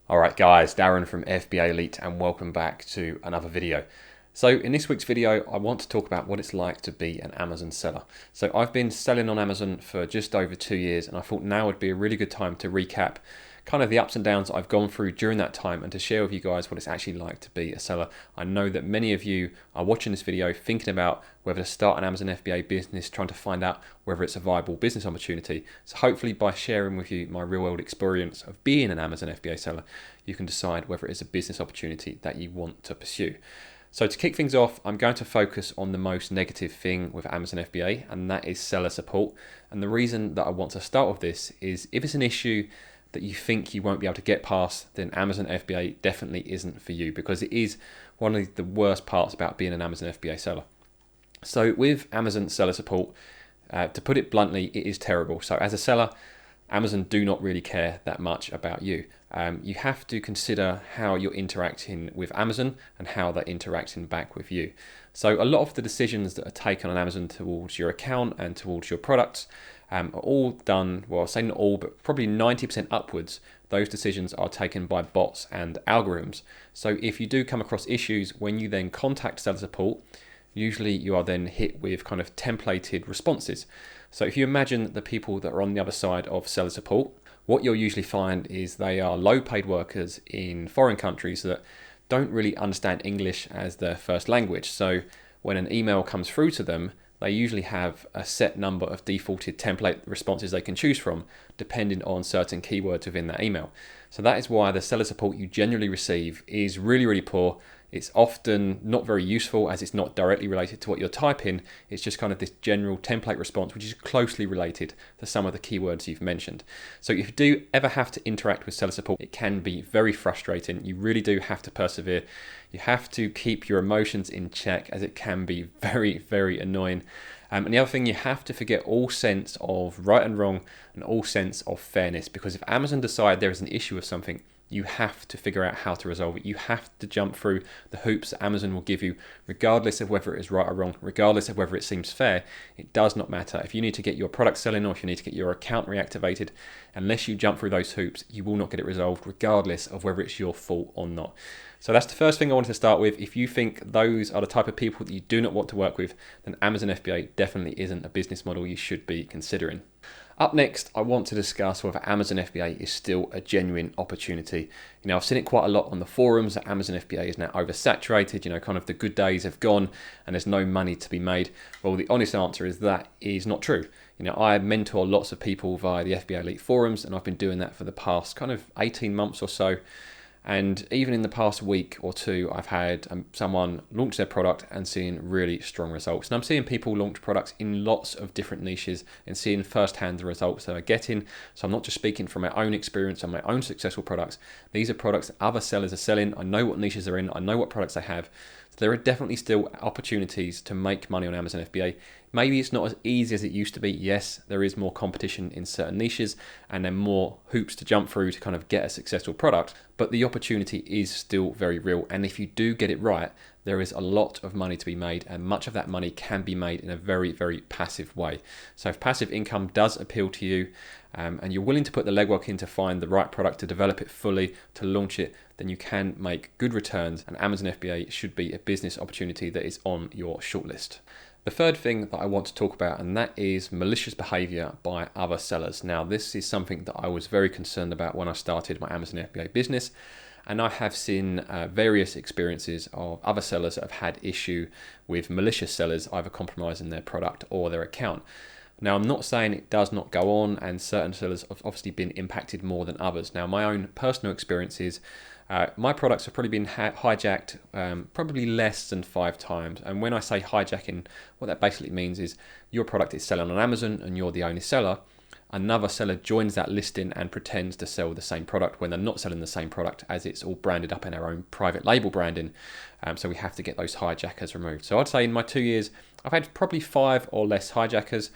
Alright guys, Darren from FBA Elite and welcome back to another video. So in this week's video, I want to talk about what it's like to be an Amazon seller. So I've been selling on Amazon for just over 2 years and I thought now would be a really good time to recap kind of the ups and downs I've gone through during that time and to share with you guys what it's actually like to be a seller. I know that many of you are watching this video thinking about whether to start an Amazon FBA business, trying to find out whether it's a viable business opportunity. So hopefully by sharing with you my real world experience of being an Amazon FBA seller, you can decide whether it's a business opportunity that you want to pursue. So to kick things off, I'm going to focus on the most negative thing with Amazon FBA, and that is seller support. And the reason that I want to start with this is if it's an issue that you think you won't be able to get past, then Amazon FBA definitely isn't for you, because it is one of the worst parts about being an Amazon FBA seller. So with Amazon seller support, to put it bluntly, it is terrible. So as a seller, Amazon do not really care that much about you. You have to consider how you're interacting with Amazon and how they're interacting back with you. So a lot of the decisions that are taken on Amazon towards your account and towards your products are all done, well, I'll say not all, but probably 90% upwards. Those decisions are taken by bots and algorithms. So if you do come across issues when you then contact seller support, usually you are then hit with kind of templated responses. So if you imagine the people that are on the other side of seller support, what you'll usually find is they are low paid workers in foreign countries that don't really understand English as their first language. So when an email comes through to them, they usually have a set number of defaulted template responses they can choose from, depending on certain keywords within that email. So that is why the seller support you generally receive is really, really poor. It's often not very useful as it's not directly related to what you're typing. It's just kind of this general template response, which is closely related to some of the keywords you've mentioned. So if you do ever have to interact with seller support, it can be very frustrating. You really do have to persevere. You have to keep your emotions in check, as it can be very, very annoying. And the other thing, you have to forget all sense of right and wrong and all sense of fairness, because if Amazon decide there is an issue with something, you have to figure out how to resolve it. You have to jump through the hoops that Amazon will give you, regardless of whether it is right or wrong, regardless of whether it seems fair. It does not matter. If you need to get your product selling or if you need to get your account reactivated, unless you jump through those hoops, you will not get it resolved, regardless of whether it's your fault or not. So that's the first thing I wanted to start with. If you think those are the type of people that you do not want to work with, then Amazon FBA definitely isn't a business model you should be considering. Up next, I want to discuss whether Amazon FBA is still a genuine opportunity. I've seen it quite a lot on the forums that Amazon FBA is now oversaturated, kind of the good days have gone and there's no money to be made. Well, the honest answer is that is not true. I mentor lots of people via the FBA Elite forums, and I've been doing that for the past kind of 18 months or so. And even in the past week or two, I've had someone launch their product and seeing really strong results. And I'm seeing people launch products in lots of different niches and seeing firsthand the results that they're getting. So I'm not just speaking from my own experience and my own successful products. These are products that other sellers are selling. I know what niches they're in. I know what products they have. So there are definitely still opportunities to make money on Amazon FBA. Maybe it's not as easy as it used to be. Yes, there is more competition in certain niches and then more hoops to jump through to kind of get a successful product, but the opportunity is still very real. And if you do get it right, there is a lot of money to be made, and much of that money can be made in a very, very passive way. So if passive income does appeal to you, and you're willing to put the legwork in to find the right product, to develop it fully, to launch it, then you can make good returns, and Amazon FBA should be a business opportunity that is on your shortlist. The third thing that I want to talk about, and that is malicious behaviour by other sellers. Now, this is something that I was very concerned about when I started my Amazon FBA business, and I have seen various experiences of other sellers that have had issue with malicious sellers either compromising their product or their account. Now, I'm not saying it does not go on, and certain sellers have obviously been impacted more than others. Now, my own personal experiences, my products have probably been hijacked probably less than 5 times. And when I say hijacking, what that basically means is your product is selling on Amazon and you're the only seller. Another seller joins that listing and pretends to sell the same product when they're not selling the same product, as it's all branded up in our own private label branding. So we have to get those hijackers removed. So I'd say in my 2 years, I've had probably 5 or less hijackers.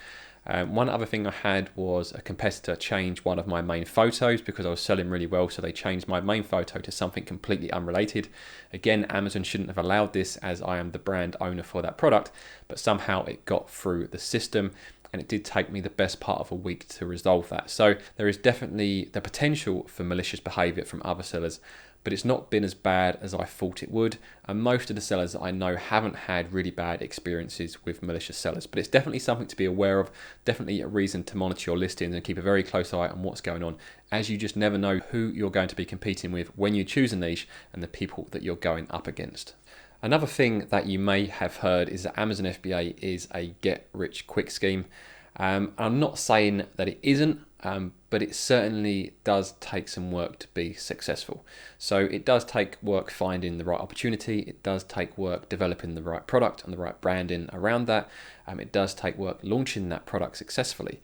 One other thing I had was a competitor change one of my main photos because I was selling really well, so they changed my main photo to something completely unrelated. Again, Amazon shouldn't have allowed this as I am the brand owner for that product, but somehow it got through the system. and it did take me the best part of a week to resolve that. So there is definitely the potential for malicious behaviour from other sellers, but it's not been as bad as I thought it would. And most of the sellers that I know haven't had really bad experiences with malicious sellers, but it's definitely something to be aware of, definitely a reason to monitor your listings and keep a very close eye on what's going on, as you just never know who you're going to be competing with when you choose a niche and the people that you're going up against. Another thing that you may have heard is that Amazon FBA is a get-rich-quick scheme. I'm not saying that it isn't, but it certainly does take some work to be successful. So it does take work finding the right opportunity. It does take work developing the right product and the right branding around that. It does take work launching that product successfully.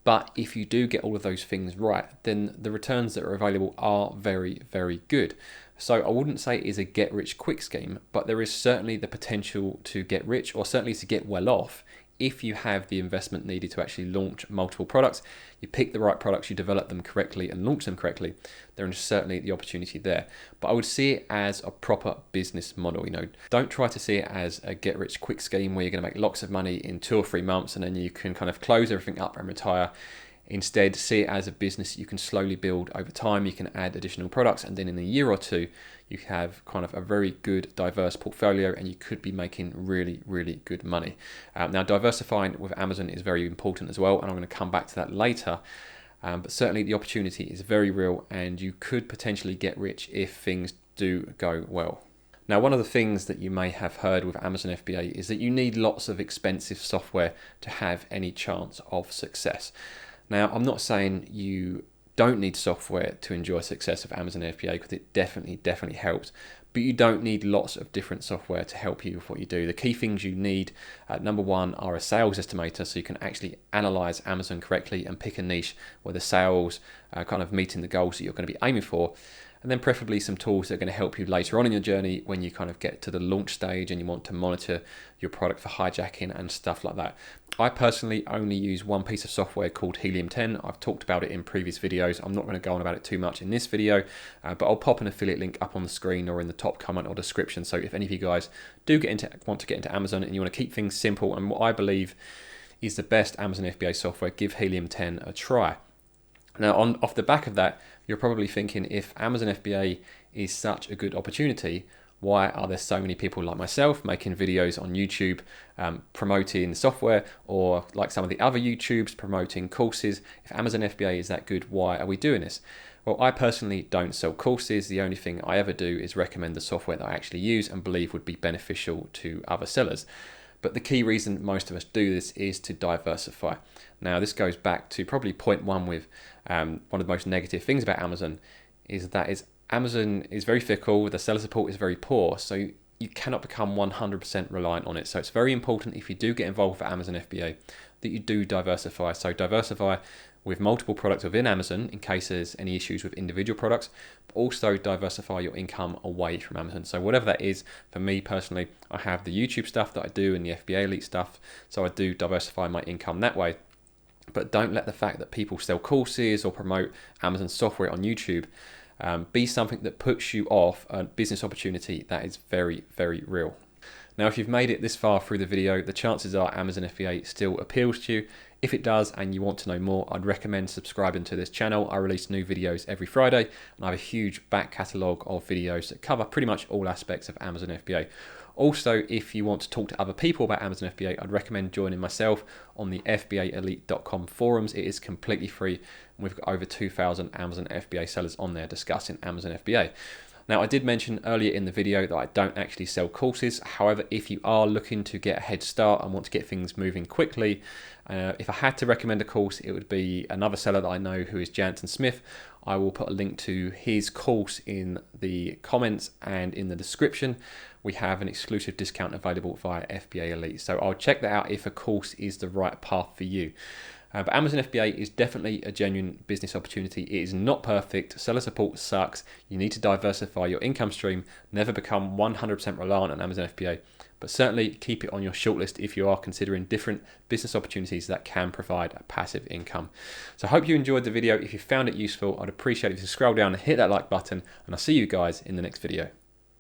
But if you do get all of those things right, then the returns that are available are very, very good. So I wouldn't say it is a get-rich-quick scheme, but there is certainly the potential to get rich, or certainly to get well off, if you have the investment needed to actually launch multiple products. You pick the right products, you develop them correctly and launch them correctly, there is certainly the opportunity there. But I would see it as a proper business model. Don't try to see it as a get-rich-quick scheme where you're going to make lots of money in 2 or 3 months and then you can kind of close everything up and retire. Instead, see it as a business you can slowly build over time. You can add additional products, and then in a year or two, you have kind of a very good diverse portfolio, and you could be making really, really good money. Now, diversifying with Amazon is very important as well, and I'm going to come back to that later. But certainly the opportunity is very real, and you could potentially get rich if things do go well. Now, one of the things that you may have heard with Amazon FBA is that you need lots of expensive software to have any chance of success. Now, I'm not saying you don't need software to enjoy success of Amazon FBA, because it definitely helps, but you don't need lots of different software to help you with what you do. The key things you need, number one, are a sales estimator, so you can actually analyze Amazon correctly and pick a niche where the sales are kind of meeting the goals that you're going to be aiming for. And then preferably some tools that are going to help you later on in your journey when you kind of get to the launch stage and you want to monitor your product for hijacking and stuff like that. I personally only use one piece of software called Helium 10. I've talked about it in previous videos. I'm not going to go on about it too much in this video, but I'll pop an affiliate link up on the screen or in the top comment or description. So if any of you guys do want to get into Amazon and you want to keep things simple and what I believe is the best Amazon FBA software, give Helium 10 a try. Now, off the back of that, you're probably thinking, if Amazon FBA is such a good opportunity, why are there so many people like myself making videos on YouTube promoting the software, or like some of the other YouTubes promoting courses? If Amazon FBA is that good, why are we doing this? Well, I personally don't sell courses. The only thing I ever do is recommend the software that I actually use and believe would be beneficial to other sellers. But the key reason most of us do this is to diversify. Now, this goes back to probably point one with one of the most negative things about Amazon is that Amazon is very fickle, the seller support is very poor, so you cannot become 100% reliant on it. So it's very important, if you do get involved with Amazon FBA, that you do diversify. So diversify with multiple products within Amazon in case there's any issues with individual products, but also diversify your income away from Amazon. So whatever that is, for me personally, I have the YouTube stuff that I do and the FBA Elite stuff, so I do diversify my income that way. But don't let the fact that people sell courses or promote Amazon software on YouTube be something that puts you off a business opportunity that is very, very real. Now, if you've made it this far through the video, the chances are Amazon FBA still appeals to you. If it does and you want to know more, I'd recommend subscribing to this channel. I release new videos every Friday, and I have a huge back catalogue of videos that cover pretty much all aspects of Amazon FBA. Also, if you want to talk to other people about Amazon FBA, I'd recommend joining myself on the FBAelite.com forums. It is completely free, and we've got over 2,000 Amazon FBA sellers on there discussing Amazon FBA. Now, I did mention earlier in the video that I don't actually sell courses. However, if you are looking to get a head start and want to get things moving quickly, if I had to recommend a course, it would be another seller that I know who is Jansen Smith. I will put a link to his course in the comments and in the description. We have an exclusive discount available via FBA Elite. So I'll check that out if a course is the right path for you. But Amazon FBA is definitely a genuine business opportunity. It is not perfect. Seller support sucks. You need to diversify your income stream. Never become 100% reliant on Amazon FBA. But certainly keep it on your shortlist if you are considering different business opportunities that can provide a passive income. So I hope you enjoyed the video. If you found it useful, I'd appreciate it if you scroll down and hit that like button. And I'll see you guys in the next video.